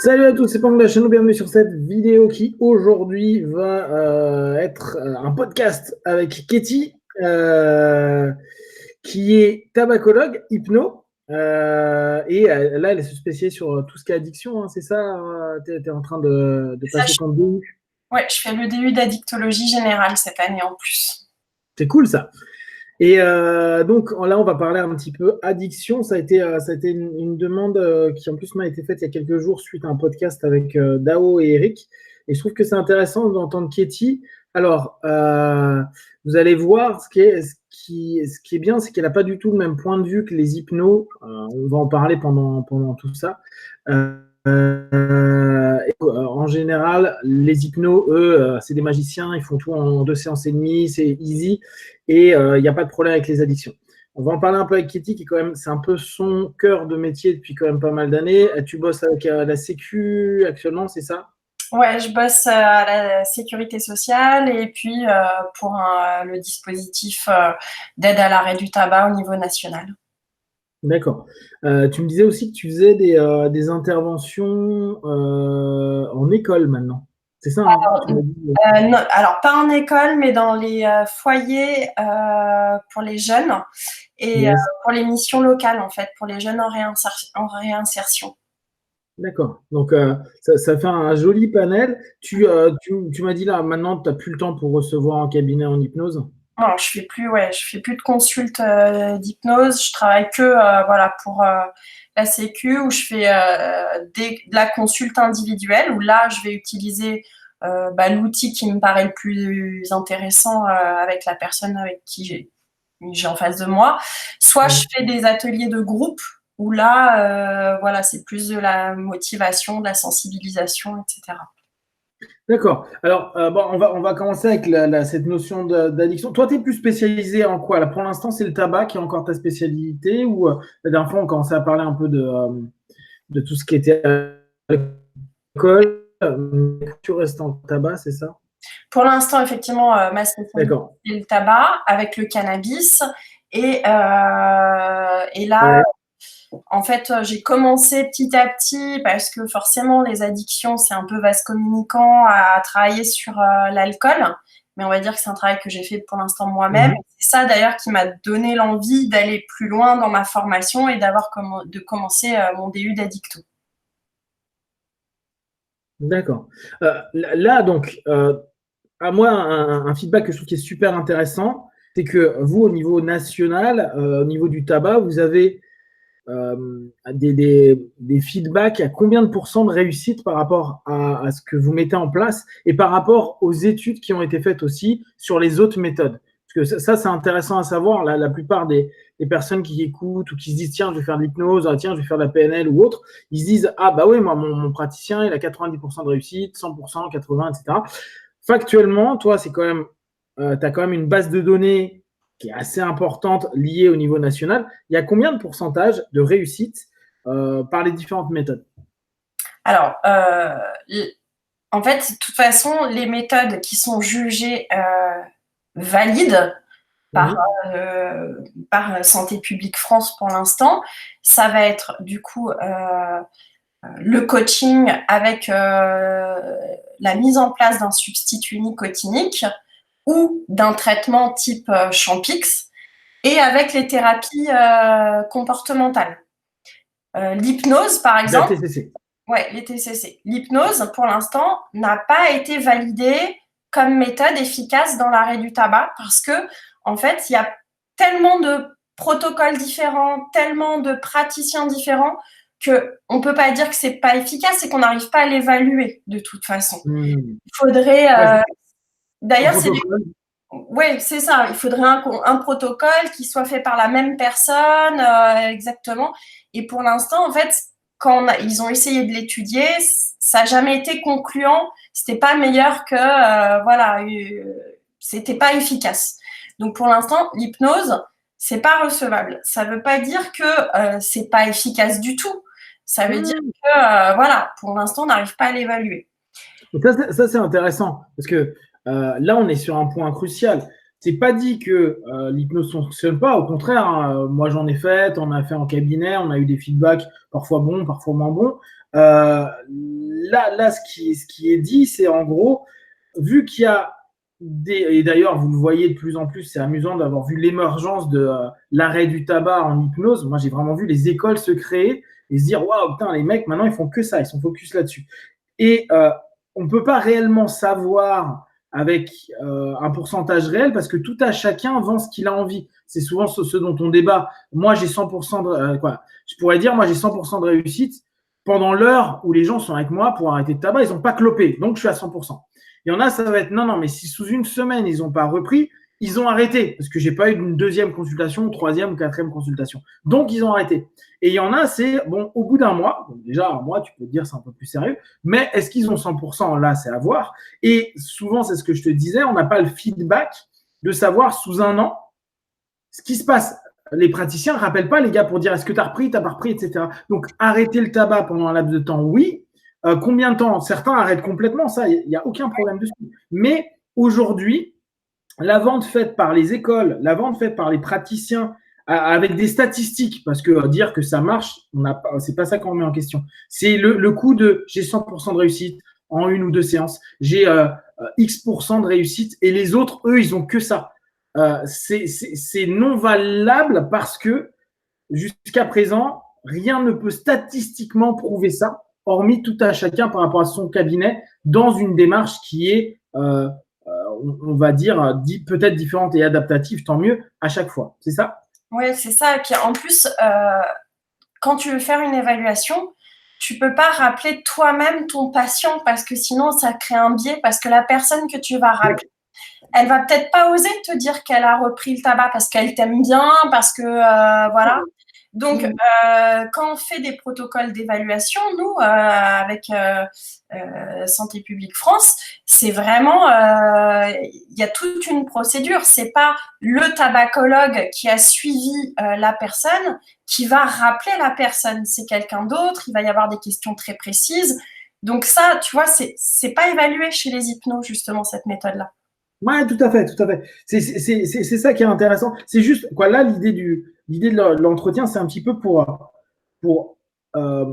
Salut à tous, c'est Pang de la chaîne, bienvenue sur cette vidéo qui aujourd'hui va être un podcast avec Katie, qui est tabacologue, hypno, là elle est se spécialisée sur tout ce qui est addiction, hein, c'est ça, tu es en train de Ça, passer ton DU. ouais, je fais le DU d'addictologie générale cette année en plus. C'est cool ça. Et donc là, on va parler un petit peu addiction. Ça a été une demande qui en plus m'a été faite il y a quelques jours suite à un podcast avec Dao et Eric. Et je trouve que c'est intéressant d'entendre Katie. Alors, vous allez voir, ce qui est bien, c'est qu'elle n'a pas du tout le même point de vue que les hypnos. On va en parler pendant tout ça. En général, les hypnos, eux, c'est des magiciens, ils font tout en 2 séances et demie, c'est easy et il n'y a pas de problème avec les addictions. On va en parler un peu avec Kitty, qui quand même, c'est un peu son cœur de métier depuis quand même pas mal d'années. Tu bosses avec la Sécu actuellement, c'est ça? Ouais, je bosse à la sécurité sociale et puis pour le dispositif d'aide à l'arrêt du tabac au niveau national. D'accord. Tu me disais aussi que tu faisais des interventions en école maintenant. C'est ça, hein? Tu m'as dit, Non, alors pas en école, mais dans les foyers pour les jeunes et yes. pour les missions locales en fait, pour les jeunes en réinsertion. D'accord. Donc, ça fait un joli panel. Tu m'as dit là, maintenant, tu n'as plus le temps pour recevoir en cabinet en hypnose. Non, je fais plus de consultes d'hypnose. Je travaille que voilà pour la Sécu où je fais de la consulte individuelle où là je vais utiliser l'outil qui me paraît le plus intéressant avec la personne avec qui j'ai en face de moi. Soit je Ouais. fais des ateliers de groupe où là voilà c'est plus de la motivation, de la sensibilisation, etc. D'accord. Alors, bon, on va commencer avec cette notion d'addiction. Toi, tu es plus spécialisé en quoi? Là, pour l'instant, c'est le tabac qui est encore ta spécialité ou la dernière fois, on commençait à parler un peu de tout ce qui était alcool. Tu restes en tabac, c'est ça? Pour l'instant, effectivement, ma spécialité, D'accord. c'est le tabac avec le cannabis. Et là, Ouais. en fait, j'ai commencé petit à petit parce que forcément, les addictions, c'est un peu vaste communicant à travailler sur l'alcool. Mais on va dire que c'est un travail que j'ai fait pour l'instant moi-même. Mhm. C'est ça d'ailleurs qui m'a donné l'envie d'aller plus loin dans ma formation et de commencer mon DU d'addicto. D'accord. Là, donc, à moi, un feedback que je trouve qui est super intéressant, c'est que vous, au niveau national, au niveau du tabac, vous avez des feedbacks à combien de pourcents de réussite par rapport à ce que vous mettez en place et par rapport aux études qui ont été faites aussi sur les autres méthodes. Parce que ça c'est intéressant à savoir. La plupart des personnes qui écoutent ou qui se disent tiens, je vais faire de l'hypnose, ah, tiens, je vais faire de la PNL ou autre, ils se disent ah bah oui, moi, mon praticien, il a 90% de réussite, 100%, 80%, etc. Factuellement, toi, c'est quand même, tu as quand même une base de données qui est assez importante liée au niveau national. Il y a combien de pourcentage de réussite par les différentes méthodes? Alors, en fait, de toute façon, les méthodes qui sont jugées valides par, Mhm. euh, par Santé publique France pour l'instant, ça va être du coup le coaching avec la mise en place d'un substitut nicotinique ou d'un traitement type Champix et avec les thérapies comportementales. L'hypnose, par La exemple, TCC. ouais, les TCC. L'hypnose, pour l'instant, n'a pas été validée comme méthode efficace dans l'arrêt du tabac parce que, en fait, il y a tellement de protocoles différents, tellement de praticiens différents qu'on ne peut pas dire que c'est pas efficace et qu'on n'arrive pas à l'évaluer de toute façon. Mhm. Il faudrait, Ouais, un d'ailleurs, protocole. oui, c'est ça. Il faudrait un protocole qui soit fait par la même personne, exactement. Et pour l'instant, en fait, ils ont essayé de l'étudier, ça n'a jamais été concluant. C'était pas meilleur que, voilà, c'était pas efficace. Donc pour l'instant, l'hypnose, c'est pas recevable. Ça veut pas dire que c'est pas efficace du tout. Ça veut dire Mhm. que, voilà, pour l'instant, on n'arrive pas à l'évaluer. Et ça, c'est intéressant parce que là, on est sur un point crucial. C'est pas dit que l'hypnose ne fonctionne pas. Au contraire, hein, moi, j'en ai fait, on a fait en cabinet, on a eu des feedbacks parfois bons, parfois moins bons. Là, ce qui est dit, c'est en gros, vu qu'il y a et d'ailleurs, vous le voyez de plus en plus, c'est amusant d'avoir vu l'émergence de l'arrêt du tabac en hypnose. Moi, j'ai vraiment vu les écoles se créer et se dire, waouh, putain, les mecs, maintenant, ils font que ça, ils sont focus là-dessus. Et on ne peut pas réellement savoir avec un pourcentage réel parce que tout à chacun vend ce qu'il a envie. C'est souvent ce dont on débat. Moi, j'ai 100% de, je pourrais dire, moi, j'ai 100% de réussite pendant l'heure où les gens sont avec moi pour arrêter le tabac, ils n'ont pas clopé, donc je suis à 100%. Il y en a, ça va être non, mais si sous une semaine, ils n'ont pas repris, ils ont arrêté parce que j'ai pas eu une deuxième consultation, troisième ou quatrième consultation. Donc, ils ont arrêté. Et il y en a, c'est bon, au bout d'un mois, donc déjà, un mois, tu peux te dire c'est un peu plus sérieux, mais est-ce qu'ils ont 100% là, c'est à voir. Et souvent, c'est ce que je te disais, on n'a pas le feedback de savoir sous un an ce qui se passe. Les praticiens ne rappellent pas les gars pour dire est-ce que tu as repris, tu n'as pas repris, etc. Donc, arrêter le tabac pendant un laps de temps, oui. Combien de temps? Certains arrêtent complètement, ça, il n'y a aucun problème dessus. Mais aujourd'hui, la vente faite par les écoles, la vente faite par les praticiens, avec des statistiques, parce que dire que ça marche, c'est pas ça qu'on met en question. C'est le coup de j'ai 100% de réussite en une ou deux séances, j'ai X% de réussite, et les autres, eux, ils ont que ça. C'est non valable parce que jusqu'à présent, rien ne peut statistiquement prouver ça, hormis tout à chacun par rapport à son cabinet, dans une démarche qui est, on va dire, peut-être différente et adaptative, tant mieux, à chaque fois. C'est ça? Oui, c'est ça. Et puis en plus, quand tu veux faire une évaluation, tu peux pas rappeler toi-même ton patient parce que sinon, ça crée un biais parce que la personne que tu vas rappeler, elle va peut-être pas oser te dire qu'elle a repris le tabac parce qu'elle t'aime bien, parce que voilà. Donc, quand on fait des protocoles d'évaluation, nous, avec Santé publique France, c'est vraiment, il y a toute une procédure. C'est pas le tabacologue qui a suivi la personne qui va rappeler la personne. C'est quelqu'un d'autre. Il va y avoir des questions très précises. Donc ça, tu vois, c'est pas évalué chez les hypnos, justement, cette méthode-là. Ouais, tout à fait, tout à fait. C'est ça qui est intéressant. C'est juste, quoi, là, l'idée de l'entretien, c'est un petit peu pour, euh,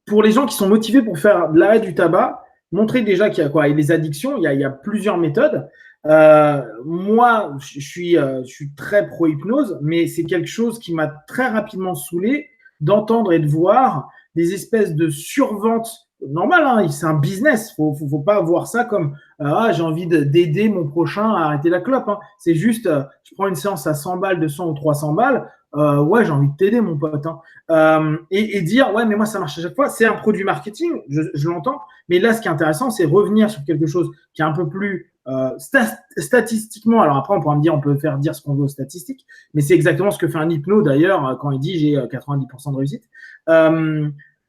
pour les gens qui sont motivés pour faire de l'arrêt du tabac, montrer déjà qu'il y a quoi, et les addictions, il y a plusieurs méthodes. Moi, je suis très pro-hypnose, mais c'est quelque chose qui m'a très rapidement saoulé d'entendre et de voir des espèces de survente. Normal, hein, c'est un business. Faut pas voir ça comme j'ai envie d'aider mon prochain à arrêter la clope. Hein. C'est juste, je prends une séance à 100 balles, 200 ou 300 balles. Ouais, j'ai envie de t'aider, mon pote. Hein. Et dire, ouais, mais moi, ça marche à chaque fois. C'est un produit marketing, je l'entends. Mais là, ce qui est intéressant, c'est revenir sur quelque chose qui est un peu plus statistiquement. Alors après, on pourra me dire, on peut faire dire ce qu'on veut aux statistiques, mais c'est exactement ce que fait un hypno, d'ailleurs, quand il dit j'ai 90% de réussite.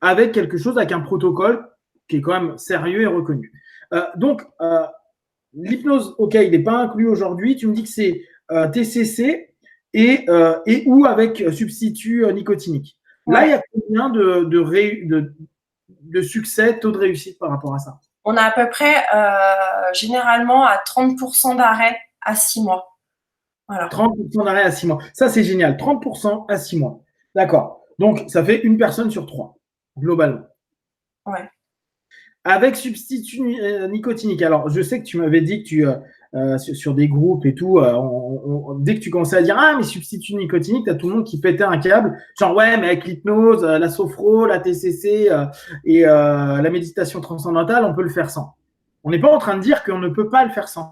Avec quelque chose, avec un protocole qui est quand même sérieux et reconnu. Donc, l'hypnose, ok, il n'est pas inclus aujourd'hui. Tu me dis que c'est TCC et ou avec substitut nicotinique. Ouais. Là, il y a combien de succès, taux de réussite par rapport à ça? On a à peu près, généralement, à 30% d'arrêt à 6 mois. Voilà. 30% d'arrêt à 6 mois. Ça, c'est génial. 30% à 6 mois. D'accord. Donc, ça fait une personne sur 3, globalement. Ouais. Avec substitut nicotinique. Alors, je sais que tu m'avais dit que tu, sur des groupes et tout, dès que tu commençais à dire ah, mais substitut nicotinique, tu as tout le monde qui pétait un câble. Genre, ouais, mais avec l'hypnose, la sophro, la TCC et la méditation transcendantale, on peut le faire sans. On n'est pas en train de dire qu'on ne peut pas le faire sans.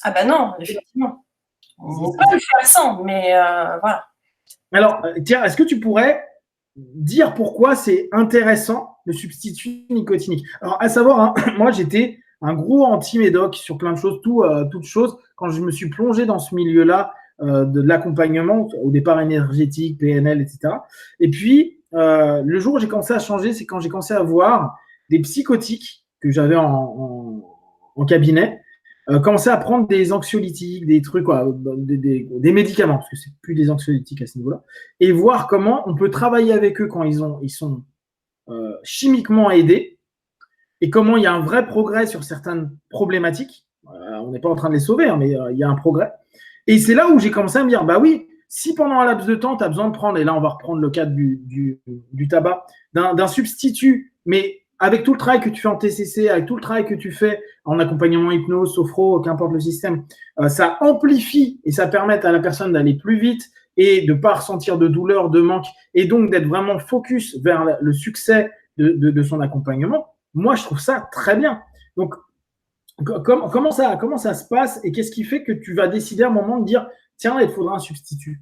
Ah, ben non, effectivement. On peut le faire sans, mais voilà. Alors, tiens, est-ce que tu pourrais dire pourquoi c'est intéressant le substitut nicotinique? Alors, à savoir, hein, moi, j'étais un gros anti-médoc sur plein de choses, toutes choses. Quand je me suis plongé dans ce milieu-là de l'accompagnement, au départ énergétique, PNL, etc. Et puis, le jour où j'ai commencé à changer, c'est quand j'ai commencé à voir des psychotiques que j'avais en cabinet, commencer à prendre des anxiolytiques, des trucs, quoi, des médicaments, parce que c'est plus des anxiolytiques à ce niveau-là, et voir comment on peut travailler avec eux quand ils sont chimiquement aidés, et comment il y a un vrai progrès sur certaines problématiques. On n'est pas en train de les sauver, hein, mais il y a un progrès. Et c'est là où j'ai commencé à me dire, bah oui, si pendant un laps de temps, tu as besoin de prendre, et là on va reprendre le cadre du tabac, d'un substitut Mais avec tout le travail que tu fais en TCC, avec tout le travail que tu fais en accompagnement hypnose, sophro, qu'importe le système, ça amplifie et ça permet à la personne d'aller plus vite et de ne pas ressentir de douleur, de manque, et donc d'être vraiment focus vers le succès de son accompagnement. Moi, je trouve ça très bien. Donc, comment ça se passe et qu'est-ce qui fait que tu vas décider à un moment de dire tiens, il faudra un substitut?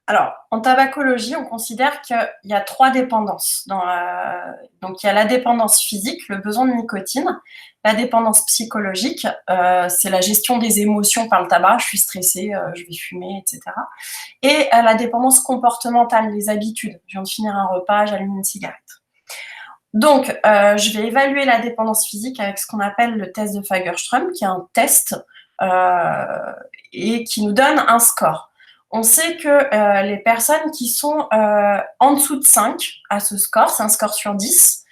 Alors, en tabacologie, on considère qu'il y a 3 dépendances. Donc, il y a la dépendance physique, le besoin de nicotine. La dépendance psychologique, c'est la gestion des émotions par le tabac. Je suis stressée, je vais fumer, etc. Et la dépendance comportementale, les habitudes. Je viens de finir un repas, j'allume une cigarette. Donc, je vais évaluer la dépendance physique avec ce qu'on appelle le test de Fagerström, qui est un test et qui nous donne un score. On sait que les personnes qui sont en dessous de 5 à ce score, c'est un score sur 10,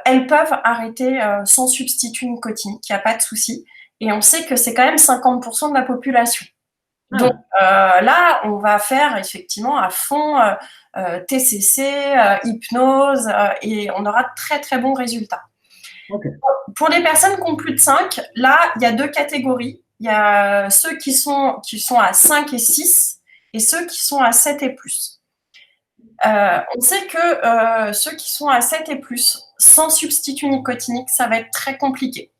elles peuvent arrêter sans substitut nicotinique, il n'y a pas de souci. Et on sait que c'est quand même 50% de la population. Donc là, on va faire effectivement à fond TCC, hypnose, et on aura de très très bons résultats. Okay. Pour les personnes qui ont plus de 5, là, il y a 2 catégories. Il y a ceux qui sont à 5 et 6 et ceux qui sont à 7 et plus. On sait que ceux qui sont à 7 et plus, sans substitut nicotinique, ça va être très compliqué.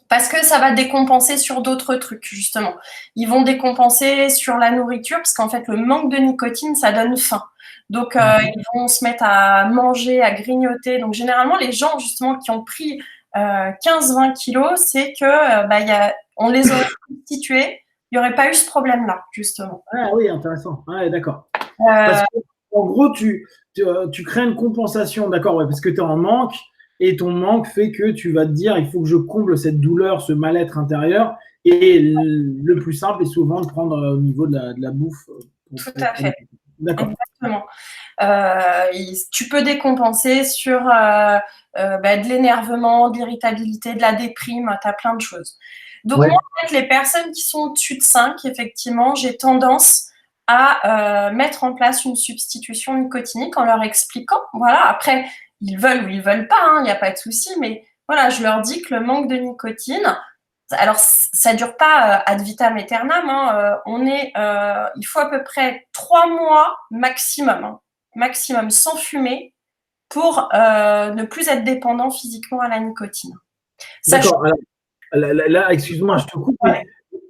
Parce que ça va décompenser sur d'autres trucs, justement. Ils vont décompenser sur la nourriture, parce qu'en fait, le manque de nicotine, ça donne faim. Donc, ils vont se mettre à manger, à grignoter. Donc, généralement, les gens, justement, qui ont pris 15-20 kilos, c'est que on les aurait substitués, il n'y aurait pas eu ce problème-là, justement. Ah oui, intéressant. Ah, d'accord. Parce qu'en gros, tu crées une compensation, d'accord, ouais, parce que tu es en manque. Et ton manque fait que tu vas te dire il faut que je comble cette douleur, ce mal-être intérieur. Et le plus simple est souvent de prendre au niveau de la bouffe. Tout à fait. D'accord. Exactement. Tu peux décompenser sur de l'énervement, de l'irritabilité, de la déprime, tu as plein de choses. Donc, moi, en fait, les personnes qui sont au-dessus de 5, effectivement, j'ai tendance à mettre en place une substitution nicotinique en leur expliquant. Voilà, après, ils veulent ou ils veulent pas, il n'y a pas de souci, mais voilà, je leur dis que le manque de nicotine, alors ça dure pas ad vitam aeternam, il faut à peu près 3 mois maximum, maximum sans fumer pour ne plus être dépendant physiquement à la nicotine. D'accord, là, excuse-moi, je te coupe,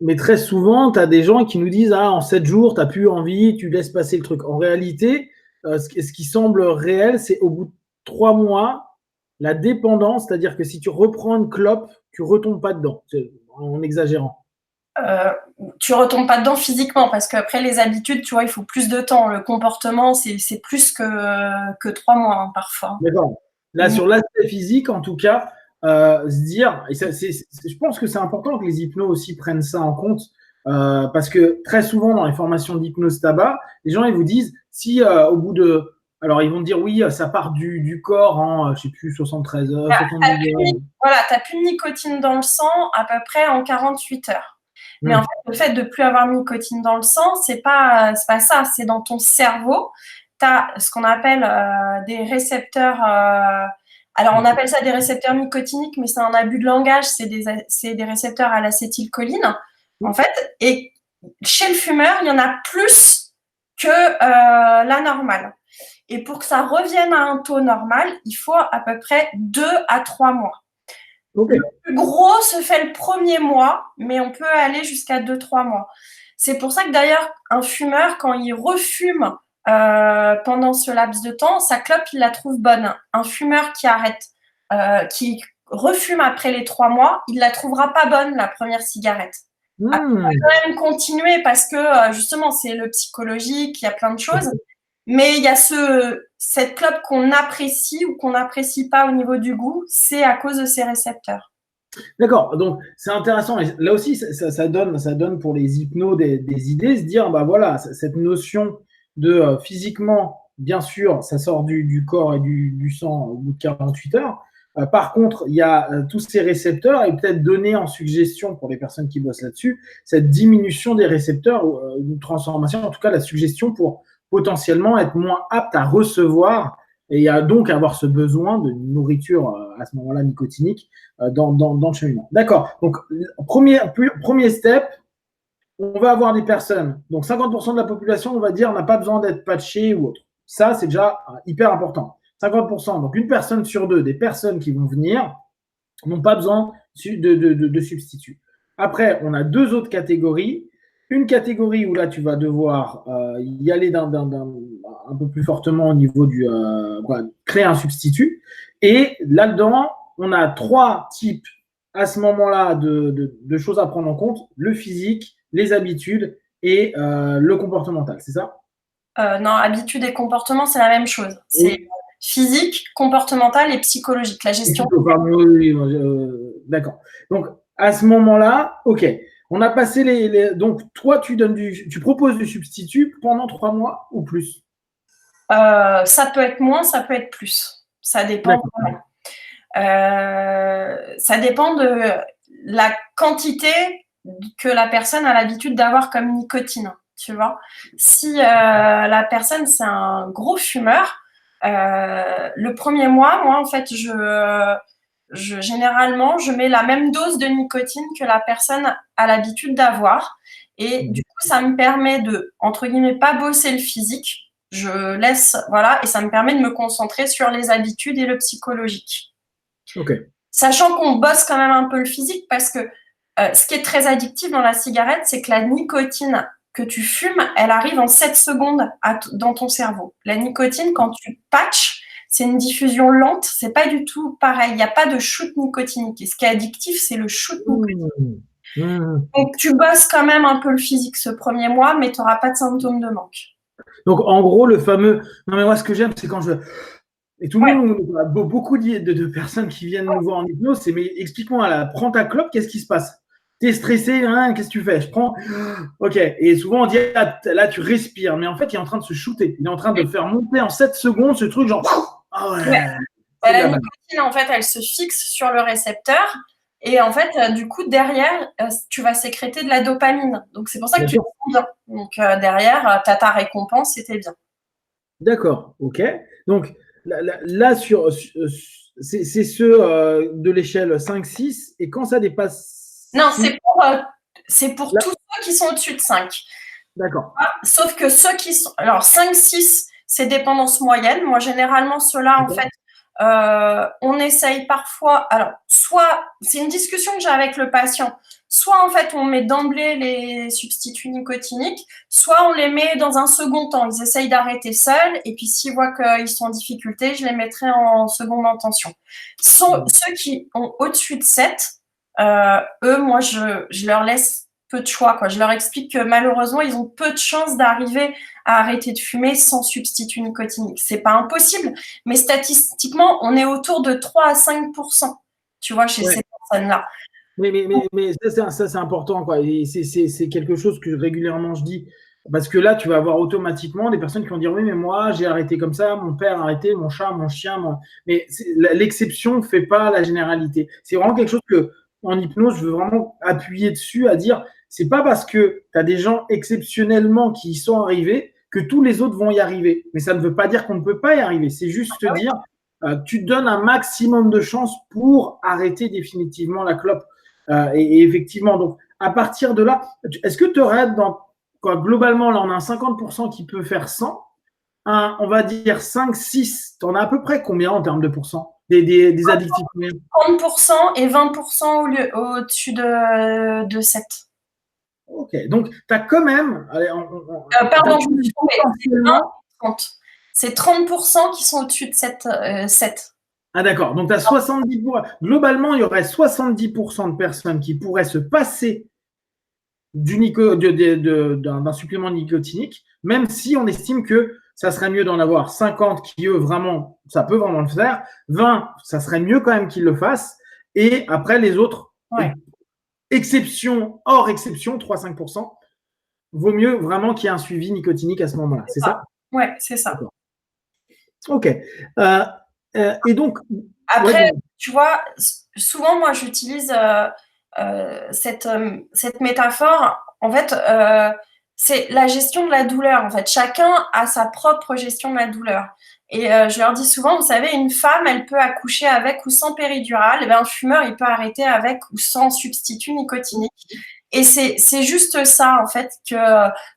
mais très souvent, tu as des gens qui nous disent en 7 jours, tu n'as plus envie, tu laisses passer le truc. En réalité, ce qui semble réel, c'est au bout de 3 mois, la dépendance, c'est-à-dire que si tu reprends une clope, tu ne retombes pas dedans, en exagérant. Tu ne retombes pas dedans physiquement, parce qu'après les habitudes, tu vois, il faut plus de temps. Le comportement, c'est plus que 3 mois parfois. D'accord. Là, sur l'aspect physique, en tout cas, se dire, et je pense que c'est important que les hypnos aussi prennent ça en compte, parce que très souvent dans les formations d'hypnose tabac, les gens ils vous disent si au bout de, alors ils vont dire oui, ça part du corps en, je sais plus, 73 heures, 70 heures. Voilà, tu n'as plus de nicotine dans le sang à peu près en 48 heures. Mais en fait, le fait de ne plus avoir de nicotine dans le sang, c'est pas ça, c'est dans ton cerveau. Tu as ce qu'on appelle des récepteurs. Alors, on appelle ça des récepteurs nicotiniques, mais c'est un abus de langage. C'est des récepteurs à l'acétylcholine, en fait. Et chez le fumeur, il y en a plus que la normale. Et pour que ça revienne à un taux normal, il faut à peu près 2 à 3 mois. Okay. Le plus gros se fait le premier mois, mais on peut aller jusqu'à 2-3 mois. C'est pour ça que d'ailleurs, un fumeur, quand il refume pendant ce laps de temps, sa clope, il la trouve bonne. Un fumeur qui arrête, qui refume après les 3 mois, il la trouvera pas bonne, la première cigarette. Après, il va quand même continuer parce que justement, c'est le psychologique, il y a plein de choses. Mais il y a cette clope qu'on apprécie ou qu'on n'apprécie pas au niveau du goût, c'est à cause de ces récepteurs. D'accord, donc c'est intéressant. Et là aussi, ça donne pour les hypnos des idées, se dire, bah voilà, cette notion de physiquement, bien sûr, ça sort du corps et du sang au bout de 48 heures. Par contre, il y a tous ces récepteurs et peut-être donner en suggestion pour les personnes qui bossent là-dessus, cette diminution des récepteurs, une transformation, en tout cas la suggestion pour potentiellement être moins apte à recevoir Et il y a donc à avoir ce besoin de nourriture à ce moment-là nicotinique dans le cheminement. D'accord. Donc, premier step, on va avoir des personnes, donc 50% de la population, on va dire, n'a pas besoin d'être patché ou autre. Ça, c'est déjà hyper important. 50%, donc une personne sur deux des personnes qui vont venir n'ont pas besoin de substituts. Après, on a deux autres catégories. Une catégorie où là, tu vas devoir y aller un peu plus fortement au niveau du créer un substitut. Et là-dedans, on a trois types à ce moment-là de choses à prendre en compte, le physique, les habitudes et le comportemental, c'est ça? Non, habitude et comportement, c'est la même chose. C'est physique, comportemental et psychologique, la gestion. Oui, d'accord. Donc, à ce moment-là, OK. On a passé donc, toi, tu proposes du substitut pendant 3 mois ou plus? Ça peut être moins, ça peut être plus. Ça dépend vraiment. Ça dépend de la quantité que la personne a l'habitude d'avoir comme nicotine, tu vois. Si la personne, c'est un gros fumeur, le premier mois, moi, en fait, généralement, je mets la même dose de nicotine que la personne a l'habitude d'avoir. Et du coup, ça me permet de, entre guillemets, pas bosser le physique. Je laisse, voilà, et ça me permet de me concentrer sur les habitudes et le psychologique. Okay. Sachant qu'on bosse quand même un peu le physique parce que ce qui est très addictif dans la cigarette, c'est que la nicotine que tu fumes, elle arrive en 7 secondes dans ton cerveau. La nicotine, quand tu patches, c'est une diffusion lente, c'est pas du tout pareil. Il n'y a pas de shoot nicotinique. Et ce qui est addictif, c'est le shoot nicotinique. Donc, tu bosses quand même un peu le physique ce premier mois, mais tu n'auras pas de symptômes de manque. Donc, en gros, le fameux. Non, mais moi, ce que j'aime, c'est quand je. Et tout le monde, beaucoup de personnes qui viennent nous voir en hypnose, c'est mais explique-moi, là, prends ta clope, qu'est-ce qui se passe? T'es stressé, hein, qu'est-ce que tu fais? Je prends. Ok. Et souvent, on dit, là, tu respires. Mais en fait, il est en train de se shooter. Il est en train de faire monter en 7 secondes ce truc, genre. Ah ouais. La nicotine, en fait, elle se fixe sur le récepteur. Et en fait, du coup, derrière, tu vas sécréter de la dopamine. Donc, c'est pour ça que tu te sens bien. Donc, derrière, tu as ta récompense et t'es bien. D'accord. Ok. Donc, là c'est ceux de l'échelle 5-6. Et quand ça dépasse. Non, c'est pour tous ceux qui sont au-dessus de 5. D'accord. Sauf que ceux qui sont. Alors, 5-6, c'est dépendance moyenne. Moi, généralement, ceux-là, en fait, on essaye parfois. Alors, soit, c'est une discussion que j'ai avec le patient. Soit, en fait, on met d'emblée les substituts nicotiniques, soit on les met dans un second temps. Ils essayent d'arrêter seuls, et puis s'ils voient qu'ils sont en difficulté, je les mettrai en seconde intention. Ceux qui ont au-dessus de 7, eux, moi, je leur laisse peu de choix, quoi. Je leur explique que malheureusement, ils ont peu de chances d'arriver à arrêter de fumer sans substitut nicotinique. C'est pas impossible, mais statistiquement, on est autour de 3 à 5%, tu vois, chez ces personnes-là. Mais ça, c'est important, quoi. Et c'est quelque chose que régulièrement je dis. Parce que là, tu vas avoir automatiquement des personnes qui vont dire oui, mais moi, j'ai arrêté comme ça, mon père a arrêté, mon chat, mon chien. Mais l'exception ne fait pas la généralité. C'est vraiment quelque chose que, en hypnose, je veux vraiment appuyer dessus à dire c'est pas parce que tu as des gens exceptionnellement qui y sont arrivés que tous les autres vont y arriver. Mais ça ne veut pas dire qu'on ne peut pas y arriver. C'est juste te dire tu te donnes un maximum de chances pour arrêter définitivement la clope. Et effectivement, donc, à partir de là, est-ce que tu aurais globalement, là, on a un 50% qui peut faire 100, on va dire 5, 6, tu en as à peu près combien en termes de pourcents des addictifs? 30% et 20% au-dessus de 7. Ok, donc tu as quand même. Allez, pardon, je me suis trompée. C'est 30% qui sont au-dessus de 7. Ah d'accord, donc tu as 70%. Globalement, il y aurait 70% de personnes qui pourraient se passer d'un supplément nicotinique, même si on estime que ça serait mieux d'en avoir 50 qui, eux, vraiment, ça peut vraiment le faire. 20, ça serait mieux quand même qu'ils le fassent. Et après, les autres, exception, hors exception, 3-5%, vaut mieux vraiment qu'il y ait un suivi nicotinique à ce moment-là. C'est ça? Ouais, c'est ça. Ok. Et donc. Après, tu vois, souvent, moi, j'utilise cette métaphore. En fait, c'est la gestion de la douleur. En fait, chacun a sa propre gestion de la douleur. Et je leur dis souvent, vous savez, une femme, elle peut accoucher avec ou sans péridurale. Et bien, un fumeur, il peut arrêter avec ou sans substitut nicotinique. Et c'est juste ça, en fait.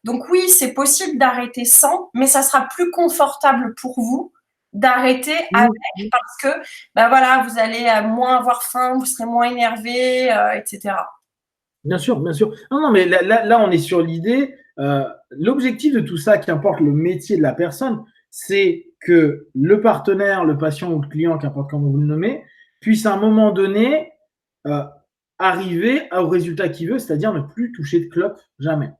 Donc oui, c'est possible d'arrêter sans, mais ça sera plus confortable pour vous d'arrêter avec, parce que ben voilà, vous allez moins avoir faim, vous serez moins énervé, etc. Bien sûr, bien sûr. Non, non, mais là, on est sur l'idée. L'objectif de tout ça, qu'importe le métier de la personne, c'est que le partenaire, le patient ou le client, qu'importe comment vous le nommez, puisse à un moment donné arriver au résultat qu'il veut, c'est-à-dire ne plus toucher de clope jamais.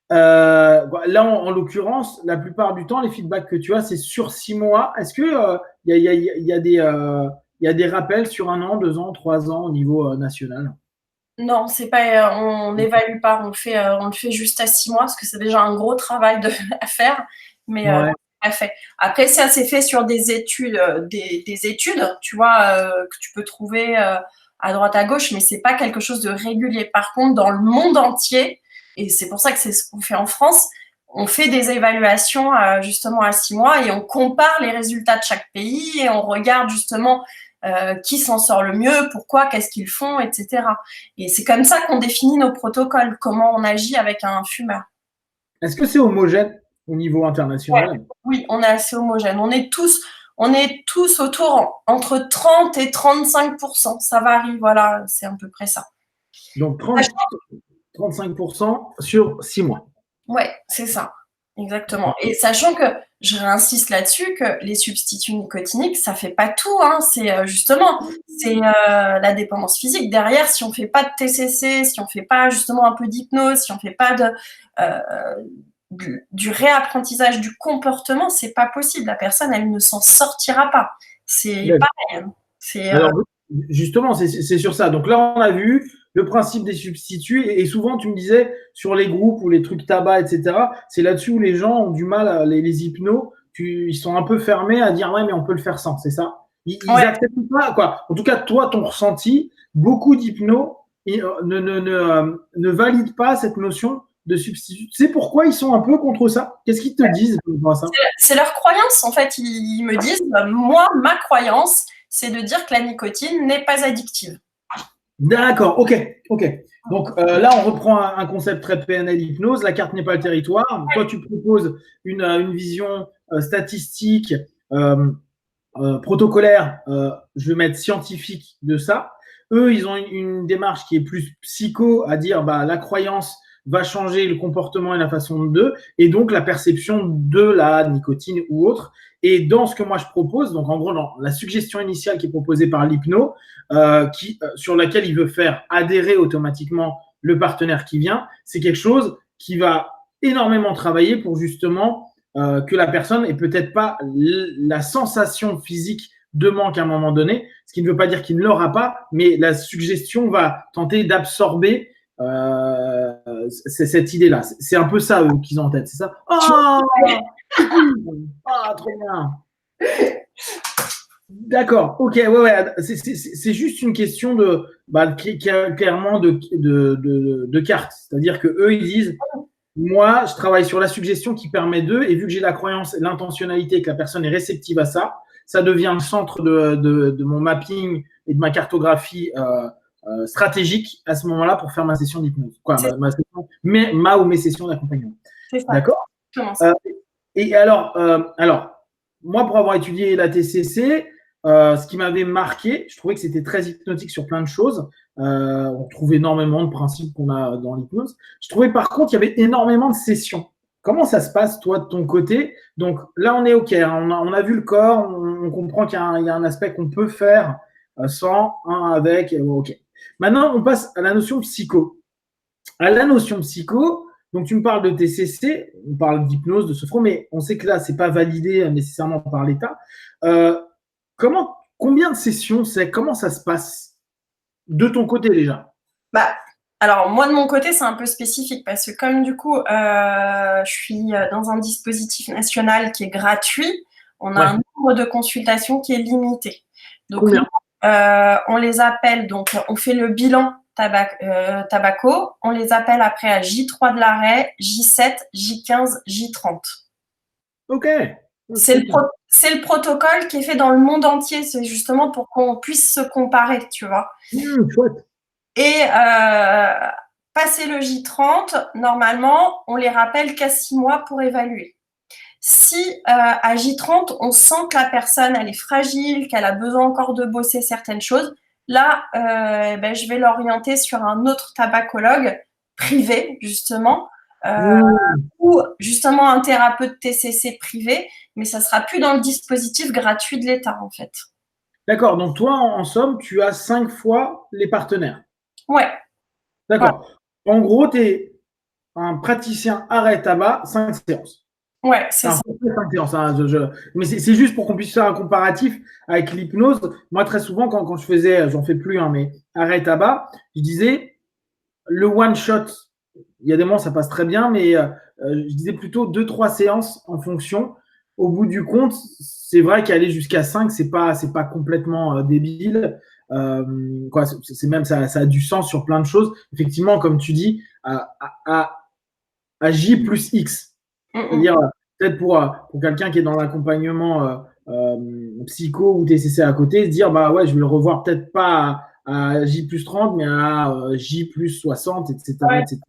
Là, en l'occurrence, la plupart du temps, les feedbacks que tu as, c'est sur 6 mois. Est-ce que il y a des rappels sur 1 an, 2 ans, 3 ans au niveau national? Non, c'est pas, on n'évalue pas, on le fait juste à 6 mois parce que c'est déjà un gros travail à faire, mais Ouais. pas fait. Après, ça c'est fait sur des études, des études, tu vois, que tu peux trouver à droite à gauche, mais c'est pas quelque chose de régulier. Par contre, dans le monde entier, et c'est pour ça que c'est ce qu'on fait en France, on fait des évaluations justement à 6 mois et on compare les résultats de chaque pays et on regarde justement qui s'en sort le mieux, pourquoi, qu'est-ce qu'ils font, etc. Et c'est comme ça qu'on définit nos protocoles, comment on agit avec un fumeur. Est-ce que c'est homogène au niveau international? Ouais. Oui, on est assez homogène. On est tous autour entre 30 et 35%. Ça varie, voilà, c'est à peu près ça. Donc 35% sur 6 mois. Ouais, c'est ça. Exactement. Et sachant que, je réinsiste là-dessus, que les substituts nicotiniques, ça fait pas tout, hein. C'est justement, c'est la dépendance physique. Derrière, si on fait pas de TCC, si on fait pas justement un peu d'hypnose, si on fait pas du réapprentissage du comportement, c'est pas possible. La personne, elle ne s'en sortira pas. C'est pareil. Alors, justement, c'est sur ça. Donc là, on a vu le principe des substituts et souvent, tu me disais, sur les groupes ou les trucs tabac, etc., c'est là-dessus où les gens ont du mal, les hypnos, ils sont un peu fermés à dire, ouais, mais on peut le faire sans, c'est ça? Ils acceptent pas, quoi. En tout cas, toi, ton ressenti, beaucoup d'hypnos ne valident pas cette notion de substitut. Tu sais pourquoi ils sont un peu contre ça? Qu'est-ce qu'ils te disent pour ça? C'est leur croyance, en fait. Ils me disent, moi, ma croyance, c'est de dire que la nicotine n'est pas addictive. D'accord, ok. Donc là, on reprend un concept très PNL hypnose. La carte n'est pas le territoire. Toi, tu proposes une vision statistique, protocolaire, je vais mettre scientifique de ça. Eux, ils ont une démarche qui est plus psycho, à dire bah, la croyance va changer le comportement et la façon de, et donc la perception de la nicotine ou autre. Et dans ce que moi je propose, donc en gros, dans la suggestion initiale qui est proposée par l'hypno, sur laquelle il veut faire adhérer automatiquement le partenaire qui vient, c'est quelque chose qui va énormément travailler pour justement que la personne ait peut-être pas la sensation physique de manque à un moment donné, ce qui ne veut pas dire qu'il ne l'aura pas, mais la suggestion va tenter d'absorber cette idée-là. C'est un peu ça, eux, qu'ils ont en tête, c'est ça? Oh, trop bien. D'accord, ok, ouais. C'est juste une question clairement de carte. C'est-à-dire que eux, ils disent, moi, je travaille sur la suggestion qui permet d'eux, et vu que j'ai la croyance et l'intentionnalité que la personne est réceptive à ça, ça devient le centre de mon mapping et de ma cartographie stratégique à ce moment-là pour faire ma session d'hypnose. Ma ou mes sessions d'accompagnement. D'accord. Et alors, moi, pour avoir étudié la TCC, ce qui m'avait marqué, je trouvais que c'était très hypnotique sur plein de choses. On trouve énormément de principes qu'on a dans l'hypnose. Je trouvais par contre, il y avait énormément de sessions. Comment ça se passe, toi, de ton côté? Donc là, on est OK. Hein, on a vu le corps, on comprend qu'il y a un aspect qu'on peut faire sans, avec. OK. Maintenant, on passe à la notion psycho. À la notion psycho, donc tu me parles de TCC, on parle d'hypnose, de sophro, mais on sait que là, ce n'est pas validé nécessairement par l'État. Combien de sessions c'est? Comment ça se passe de ton côté déjà? Alors, moi, de mon côté, c'est un peu spécifique parce que comme du coup, je suis dans un dispositif national qui est gratuit, on a un nombre de consultations qui est limité. Donc, on les appelle, donc on fait le bilan Tabaco, on les appelle après à J3 de l'arrêt, J7, J15, J30. Ok. C'est Très bien. c'est le protocole qui est fait dans le monde entier. C'est justement pour qu'on puisse se comparer, tu vois. Chouette. Et passé le J30, normalement, on les rappelle qu'à 6 mois pour évaluer. Si à J30, on sent que la personne, elle est fragile, qu'elle a besoin encore de bosser certaines choses, là, je vais l'orienter sur un autre tabacologue privé, justement, ou justement un thérapeute TCC privé, mais ça sera plus dans le dispositif gratuit de l'État, en fait. D'accord. Donc, toi, en somme, tu as 5 fois les partenaires. Ouais, D'accord. En gros, tu es un praticien arrêt tabac, 5 séances. ouais, c'est Enfin, ça. 5 séances, hein, mais c'est juste pour qu'on puisse faire un comparatif avec l'hypnose. Moi, très souvent, quand je faisais, j'en fais plus, hein, mais arrêt tabac, je disais le one shot. Il y a des moments, ça passe très bien, mais je disais plutôt 2-3 séances en fonction. Au bout du compte, c'est vrai qu'aller jusqu'à 5, c'est pas complètement débile. Quoi, c'est même ça a du sens sur plein de choses. Effectivement, comme tu dis, à J plus X. C'est-à-dire, peut-être pour quelqu'un qui est dans l'accompagnement psycho ou TCC à côté, se dire, bah ouais, je vais le revoir peut-être pas à J plus 30, mais à J plus 60, etc., Ouais. etc.,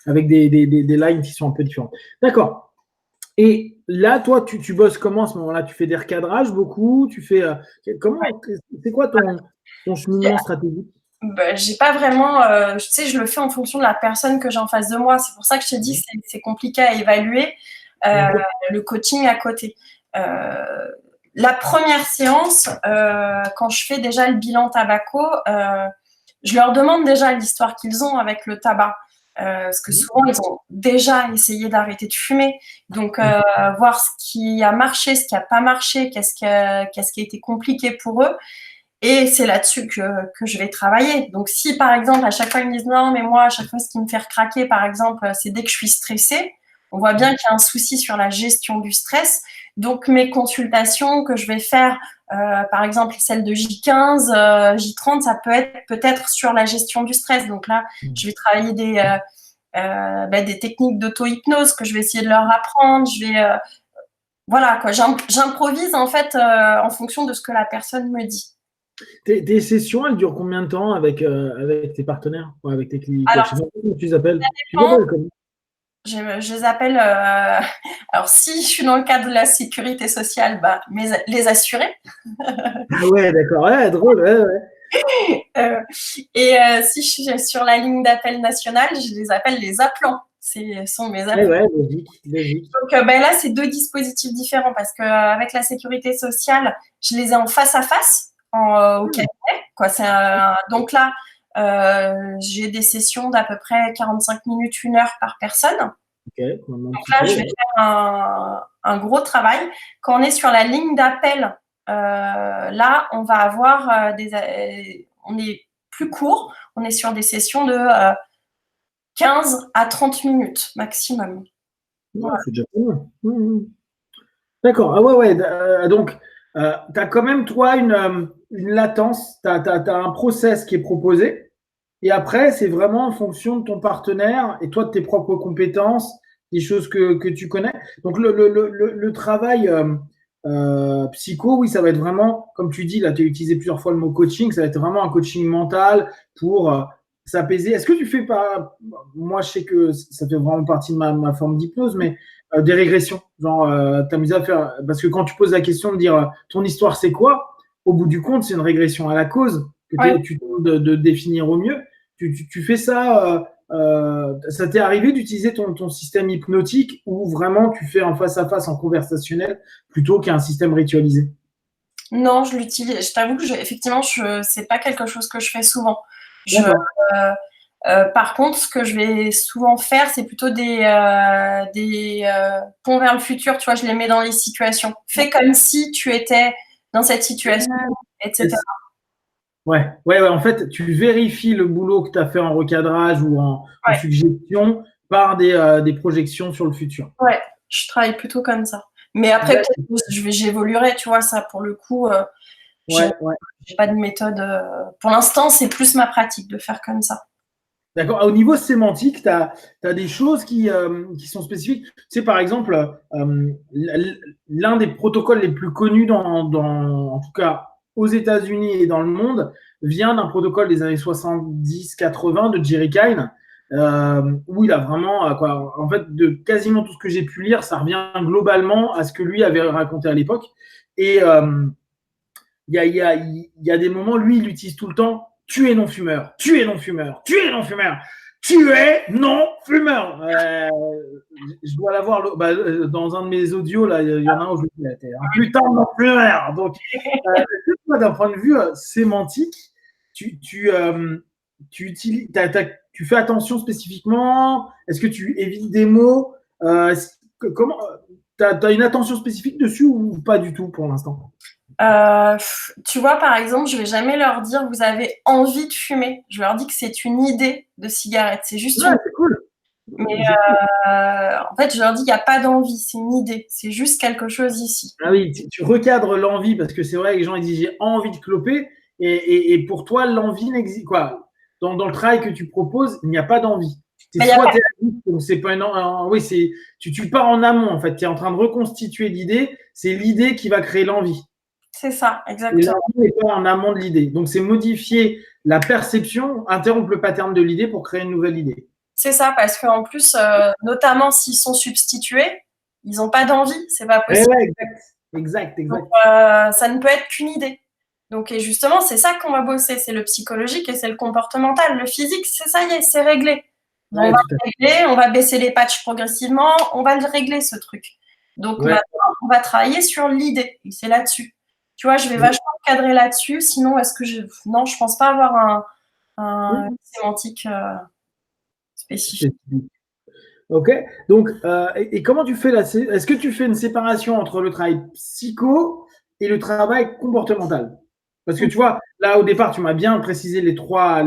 avec des lines qui sont un peu différentes. D'accord. Et là, toi, tu bosses comment à ce moment-là? Tu fais des recadrages beaucoup? Tu fais comment? C'est quoi ton cheminement stratégique? Ben, j'ai pas vraiment, tu sais, je le fais en fonction de la personne que j'ai en face de moi. C'est pour ça que je te dis que c'est compliqué à évaluer le coaching à côté. La première séance, quand je fais déjà le bilan tabaco, je leur demande déjà l'histoire qu'ils ont avec le tabac. Parce que souvent, ils ont déjà essayé d'arrêter de fumer. Donc, voir ce qui a marché, ce qui n'a pas marché, qu'est-ce qui a été compliqué pour eux. Et c'est là-dessus que je vais travailler. Donc, si par exemple, à chaque fois, ils me disent non, mais moi, à chaque fois, ce qui me fait craquer, par exemple, c'est dès que je suis stressée, on voit bien qu'il y a un souci sur la gestion du stress. Donc, mes consultations que je vais faire, par exemple, celle de J15, J30, ça peut être peut-être sur la gestion du stress. Donc là, je vais travailler des techniques d'auto-hypnose que je vais essayer de leur apprendre. Voilà, quoi. J'improvise en fait en fonction de ce que la personne me dit. Tes sessions, elles durent combien de temps avec tes partenaires, ou avec tes clients? Je Alors, sais pas comment tu les appelles. Tu les dépend. appelles comment? Je les appelle. Alors, si je suis dans le cadre de la sécurité sociale, les assurés. Ah ouais, d'accord. Ouais, drôle. Ouais, ouais. Et si je suis sur la ligne d'appel nationale, je les appelle les appelants. Ce sont mes Ouais, appelants. ouais, logique, logique. Donc là, c'est deux dispositifs différents parce qu'avec la sécurité sociale, je les ai en face à face au cabinet. Quoi. Donc là, j'ai des sessions d'à peu près 45 minutes, 1 heure par personne. Ok, un Donc petit là, peu. je vais faire un gros travail. Quand on est sur la ligne d'appel, là, on va avoir on est plus court. On est sur des sessions de 15 à 30 minutes maximum. Ouais, Voilà. c'est déjà pas mal. D'accord. Ah ouais, ouais. Donc, tu as quand même, toi, une latence. Tu as un process qui est proposé. Et après, c'est vraiment en fonction de ton partenaire et toi, de tes propres compétences, des choses que tu connais. Donc, le travail psycho, oui, ça va être vraiment, comme tu dis, là, tu as utilisé plusieurs fois le mot coaching, ça va être vraiment un coaching mental pour s'apaiser. Est-ce que tu fais pas, moi, je sais que ça fait vraiment partie de ma forme d'hypnose, mais des régressions, genre t'amuser à faire, parce que quand tu poses la question de dire ton histoire c'est quoi, au bout du compte c'est une régression à la cause que Ouais. tu tentes de définir au mieux. Tu fais ça, ça t'est arrivé d'utiliser ton système hypnotique ou vraiment tu fais en face à face en conversationnel plutôt qu'un système ritualisé? Non, je l'utilise. Je t'avoue que effectivement, c'est pas quelque chose que je fais souvent. D'accord. Par contre, ce que je vais souvent faire, c'est plutôt des ponts vers le futur. Tu vois, je les mets dans les situations. Fais comme si tu étais dans cette situation, etc. Ouais, ouais, ouais, en fait, tu vérifies le boulot que tu as fait en recadrage ou en Ouais, suggestion par des projections sur le futur. ouais, je travaille plutôt comme ça. Mais après, D'accord. peut-être j'évoluerai, tu vois, ça pour le coup, je Ouais, ouais. j'ai pas de méthode. Pour l'instant, c'est plus ma pratique de faire comme ça. D'accord. Au niveau sémantique, tu as des choses qui sont spécifiques. Tu sais, par exemple, l'un des protocoles les plus connus en tout cas aux États-Unis et dans le monde, vient d'un protocole des années 70-80 de Jerry Kine, où il a vraiment, en fait, de quasiment tout ce que j'ai pu lire, ça revient globalement à ce que lui avait raconté à l'époque. Et il y a des moments, lui, il utilise tout le temps tu es non-fumeur, tu es non-fumeur, tu es non-fumeur, tu es non-fumeur. Je dois l'avoir dans un de mes audios, là, il y en a un où je dis t'es un putain de non-fumeur. Donc, d'un point de vue sémantique, tu fais attention spécifiquement? Est-ce que tu évites des mots? Comment tu as une attention spécifique dessus ou pas du tout pour l'instant? Tu vois, par exemple, je vais jamais leur dire vous avez envie de fumer. Je leur dis que c'est une idée de cigarette. C'est juste une. C'est cool. Mais en fait, je leur dis qu'il n'y a pas d'envie, c'est une idée. C'est juste quelque chose ici. Ah oui, tu recadres l'envie parce que c'est vrai que les gens ils disent j'ai envie de cloper et pour toi l'envie n'existe quoi. Dans le travail que tu proposes, il n'y a pas d'envie. C'est soit tu es addict, donc c'est pas oui, tu pars en amont en fait, tu es en train de reconstituer l'idée, c'est l'idée qui va créer l'envie. C'est ça, Et exactement. l'envie n'est pas en amont de l'idée. Donc c'est modifier la perception, interrompre le pattern de l'idée pour créer une nouvelle idée. C'est ça, parce qu'en plus, notamment s'ils sont substitués, ils n'ont pas d'envie, c'est pas possible. Ouais, exact. Donc, ça ne peut être qu'une idée. Donc, et justement, c'est ça qu'on va bosser, c'est le psychologique et c'est le comportemental. Le physique, c'est ça y est, c'est réglé. Ouais, on va régler, on va baisser les patchs progressivement, on va le régler ce truc. Donc maintenant, on va travailler sur l'idée, et c'est là-dessus. Tu vois, je vais vachement cadrer là-dessus, sinon non, je pense pas avoir un sémantique spécifique. Ok. Donc, et comment tu fais est-ce que tu fais une séparation entre le travail psycho et le travail comportemental? Parce que tu vois, là au départ, tu m'as bien précisé les trois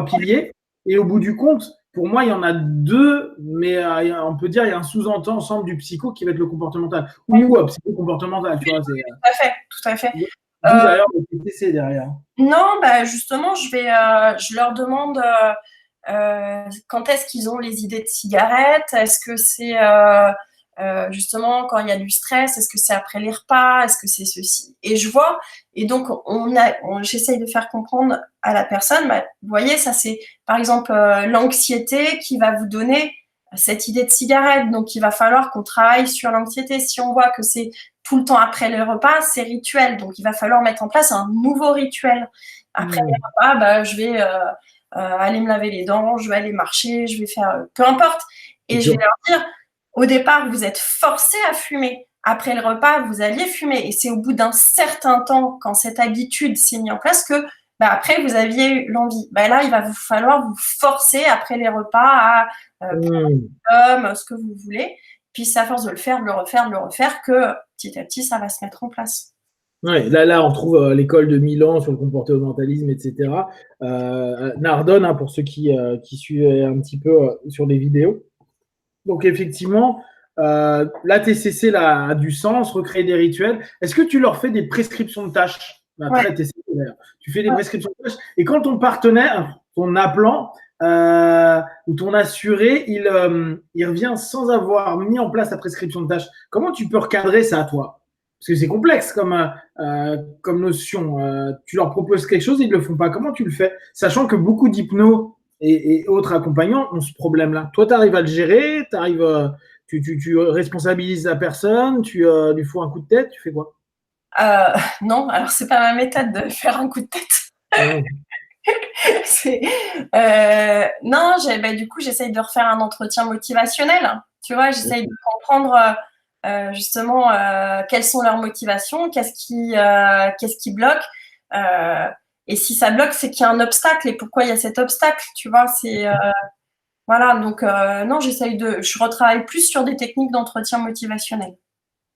piliers, et au bout du compte, pour moi, il y en a deux, mais on peut dire il y a un sous-ensemble du psycho qui va être le comportemental ou psycho-comportemental. Tu vois, tout à fait. D'ailleurs, le TCC derrière. Non, justement, je leur demande quand est-ce qu'ils ont les idées de cigarettes. Est-ce que c'est justement quand il y a du stress? Est-ce que c'est après les repas? Est-ce que c'est ceci? Et je vois, et donc j'essaye de faire comprendre à la personne, vous voyez, ça c'est par exemple l'anxiété qui va vous donner cette idée de cigarette. Donc il va falloir qu'on travaille sur l'anxiété. Si on voit que c'est tout le temps après les repas, c'est rituel. Donc il va falloir mettre en place un nouveau rituel. Après les repas, je vais aller me laver les dents, je vais aller marcher, je vais faire peu importe. Et je vais leur dire, au départ, vous êtes forcé à fumer. Après le repas, vous alliez fumer. Et c'est au bout d'un certain temps, quand cette habitude s'est mise en place, que après, vous aviez eu l'envie. Là, il va vous falloir vous forcer après les repas à prendre ce que vous voulez. Puis c'est à force de le faire, de le refaire, que petit à petit, ça va se mettre en place. Ouais, là, on retrouve l'école de Milan sur le comportementalisme, etc. Nardone, pour ceux qui suivent un petit peu sur des vidéos. Donc, effectivement, la TCC là, a du sens, recréer des rituels. Est-ce que tu leur fais des prescriptions de tâches? TCC, tu fais des prescriptions de tâches. Et quand ton partenaire, ton appelant ou ton assuré, il revient sans avoir mis en place la prescription de tâches, comment tu peux recadrer ça à toi? Parce que c'est complexe comme notion. Tu leur proposes quelque chose, ils ne le font pas. Comment tu le fais? Sachant que beaucoup d'hypnos et autres accompagnants ont ce problème-là. Toi, tu arrives à le gérer, tu responsabilises la personne, tu lui fous un coup de tête, tu fais quoi? Non, alors c'est pas ma méthode de faire un coup de tête. Non, du coup, j'essaye de refaire un entretien motivationnel. Tu vois, j'essaye de comprendre justement quelles sont leurs motivations, qu'est-ce qui bloque. Et si ça bloque, c'est qu'il y a un obstacle. Et pourquoi il y a cet obstacle? Tu vois, voilà. Donc non, je retravaille plus sur des techniques d'entretien motivationnel.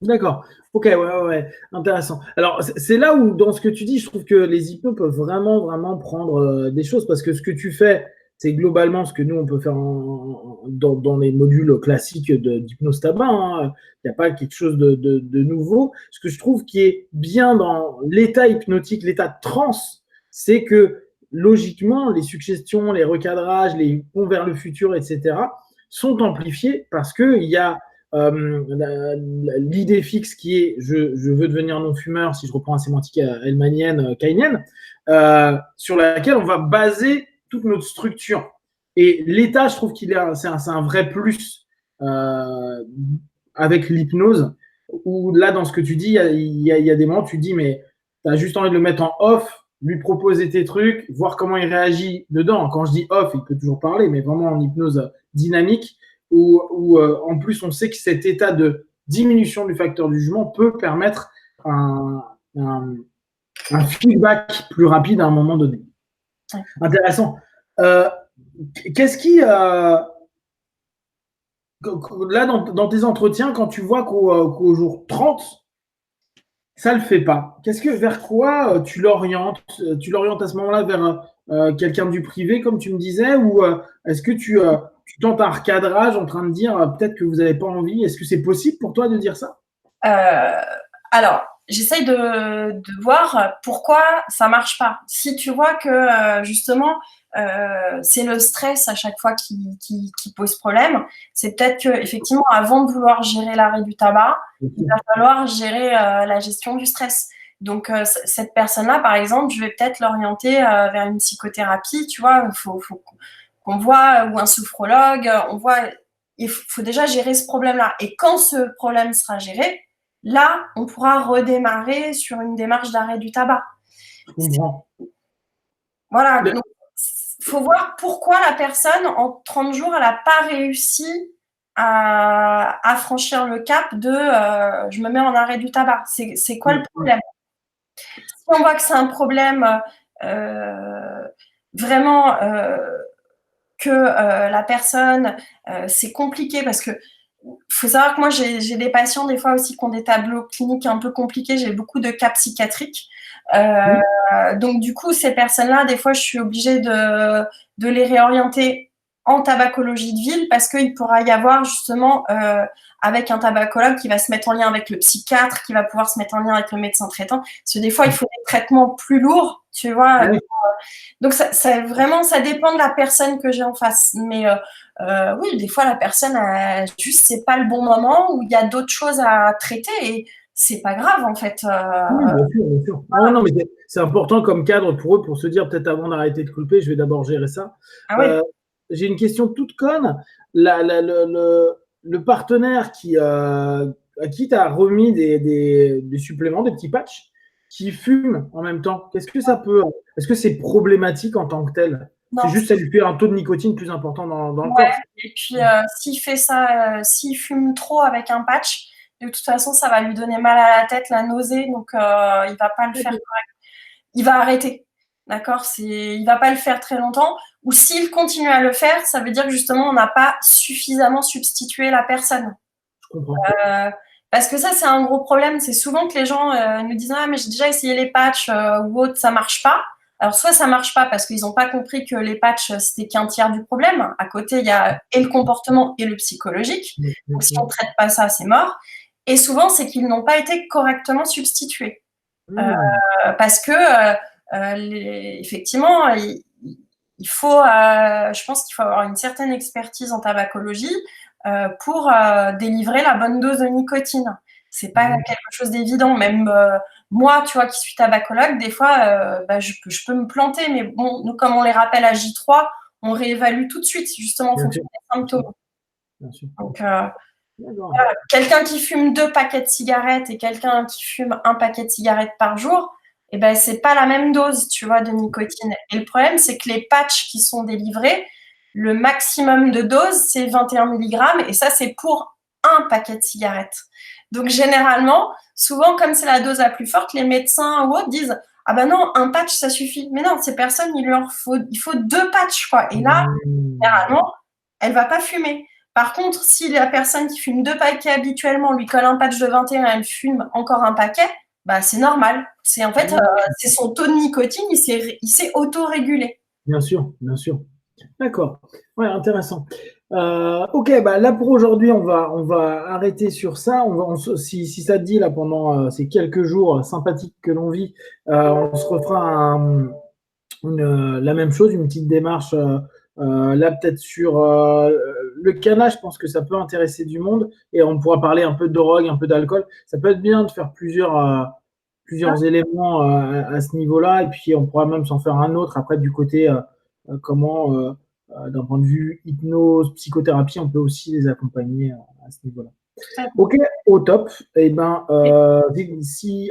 D'accord. Ok, ouais, intéressant. Alors, c'est là où, dans ce que tu dis, je trouve que les hypnos peuvent vraiment, vraiment prendre des choses parce que ce que tu fais, c'est globalement ce que nous, on peut faire dans les modules classiques d'hypnose tabac. Il n'y a pas quelque chose de nouveau. Ce que je trouve qui est bien dans l'état hypnotique, l'état de transe, c'est que logiquement, les suggestions, les recadrages, les ponts vers le futur, etc., sont amplifiés parce qu'il y a l'idée fixe qui est je veux devenir non-fumeur, si je reprends la sémantique hellmanienne, keynésienne, sur laquelle on va baser toute notre structure. Et l'État, je trouve c'est un vrai plus avec l'hypnose, où là, dans ce que tu dis, il y a des moments où tu dis, mais tu as juste envie de le mettre en off, lui proposer tes trucs, voir comment il réagit dedans. Quand je dis off, il peut toujours parler, mais vraiment en hypnose dynamique, où en plus on sait que cet état de diminution du facteur du jugement peut permettre un feedback plus rapide à un moment donné. Intéressant. Qu'est-ce qui... là, dans tes entretiens, quand tu vois qu'au jour 30, ça ne le fait pas, vers quoi tu l'orientes? Tu l'orientes à ce moment-là vers quelqu'un du privé, comme tu me disais, ou est-ce que tu tentes un recadrage en train de dire peut-être que vous n'avez pas envie? Est-ce que c'est possible pour toi de dire ça? Alors, j'essaye de voir pourquoi ça ne marche pas. Si tu vois que justement, c'est le stress à chaque fois qui pose problème, c'est peut-être qu'effectivement, avant de vouloir gérer l'arrêt du tabac, il va falloir gérer la gestion du stress. Donc, cette personne-là, par exemple, je vais peut-être l'orienter vers une psychothérapie, tu vois, il faut qu'on voit, ou un sophrologue, il faut déjà gérer ce problème-là. Et quand ce problème sera géré, là, on pourra redémarrer sur une démarche d'arrêt du tabac. Voilà. Donc, il faut voir pourquoi la personne, en 30 jours, elle n'a pas réussi à franchir le cap de je me mets en arrêt du tabac. C'est quoi le problème? Si on voit que c'est un problème vraiment que la personne, c'est compliqué parce que faut savoir que moi, j'ai des patients des fois aussi qui ont des tableaux cliniques un peu compliqués. J'ai beaucoup de cas psychiatriques. Donc, du coup, ces personnes-là, des fois, je suis obligée de les réorienter en tabacologie de ville parce qu'il pourra y avoir justement avec un tabacologue qui va se mettre en lien avec le psychiatre, qui va pouvoir se mettre en lien avec le médecin traitant. Parce que des fois, il faut des traitements plus lourds, tu vois. Oui. Donc, vraiment, ça dépend de la personne que j'ai en face. Mais oui, des fois, la personne, juste, c'est pas le bon moment ou il y a d'autres choses à traiter et c'est pas grave, en fait. Oui, bien sûr, bien sûr. Voilà. Non, mais c'est important comme cadre pour eux, pour se dire, peut-être avant d'arrêter de culper, je vais d'abord gérer ça. Ah oui. J'ai une question toute conne. Le partenaire à qui tu as remis des suppléments, des petits patchs, qui fume en même temps, est-ce que c'est problématique en tant que tel? C'est juste ça lui fait un taux de nicotine plus important dans le corps. Et puis, s'il fait ça, s'il fume trop avec un patch, de toute façon, ça va lui donner mal à la tête, la nausée, donc il ne va pas le faire correct. Il va arrêter, d'accord? Il ne va pas le faire très longtemps. Ou s'il continue à le faire, ça veut dire que justement, on n'a pas suffisamment substitué la personne. Je comprends. Parce que ça, c'est un gros problème. C'est souvent que les gens nous disent « Ah, mais j'ai déjà essayé les patchs ou autre, ça ne marche pas ». Alors, soit ça ne marche pas parce qu'ils n'ont pas compris que les patchs, c'était qu'un tiers du problème. À côté, il y a et le comportement et le psychologique. Donc, si on ne traite pas ça, c'est mort. Et souvent, c'est qu'ils n'ont pas été correctement substitués. Parce que, effectivement, il faut, je pense qu'il faut avoir une certaine expertise en tabacologie pour délivrer la bonne dose de nicotine. C'est pas quelque chose d'évident. Même moi, tu vois, qui suis tabacologue, des fois, je peux me planter. Mais bon, nous, comme on les rappelle à J3, on réévalue tout de suite, justement, en fonction des symptômes. Donc, voilà. Quelqu'un qui fume 2 paquets de cigarettes et quelqu'un qui fume 1 paquet de cigarettes par jour, eh ben, c'est pas la même dose, tu vois, de nicotine. Et le problème, c'est que les patchs qui sont délivrés, le maximum de dose, c'est 21 mg et ça, c'est pour 1 paquet de cigarettes. Donc, généralement, souvent, comme c'est la dose la plus forte, les médecins ou autres disent « Ah ben non, 1 patch, ça suffit. » Mais non, ces personnes, il faut 2 patchs, quoi. Et là, généralement, elle va pas fumer. Par contre, si la personne qui fume 2 paquets habituellement lui colle un patch de 21 et elle fume encore 1 paquet, bah, c'est normal. C'est en fait, c'est son taux de nicotine, il s'est auto-régulé. Bien sûr, bien sûr. D'accord. Ouais, intéressant. Ok, bah là pour aujourd'hui, on va arrêter sur ça. Si ça te dit, là, pendant ces quelques jours sympathiques que l'on vit, on se refera la même chose, une petite démarche là peut-être sur le canal, je pense que ça peut intéresser du monde et on pourra parler un peu de drogue, un peu d'alcool. Ça peut être bien de faire plusieurs éléments à ce niveau-là et puis on pourra même s'en faire un autre après du côté comment, d'un point de vue hypnose, psychothérapie, on peut aussi les accompagner à ce niveau-là. Ok, au top. Eh ben,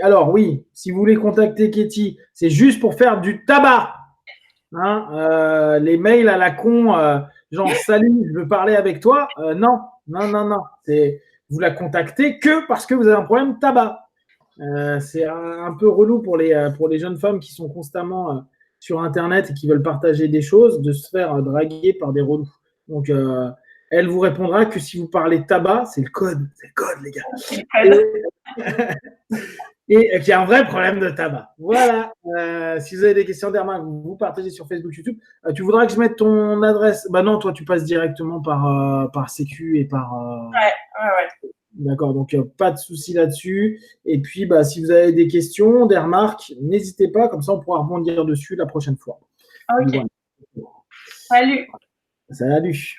alors oui, si vous voulez contacter Katie, c'est juste pour faire du tabac. Hein, les mails à la con, genre salut, je veux parler avec toi. Non, non, non, non. Vous la contactez que parce que vous avez un problème de tabac. C'est un peu relou pour les jeunes femmes qui sont constamment sur Internet et qui veulent partager des choses, de se faire draguer par des relous. Donc, elle vous répondra que si vous parlez tabac, c'est le code, les gars. Et qu'il y a un vrai problème de tabac. Voilà. Si vous avez des questions, Derma, vous partagez sur Facebook, YouTube. Tu voudras que je mette ton adresse? Bah non, toi, tu passes directement par Sécu et par. Ouais. D'accord, donc pas de souci là-dessus. Et puis, bah, si vous avez des questions, des remarques, n'hésitez pas, comme ça on pourra rebondir dessus la prochaine fois. Ok. Voilà. Salut. Salut.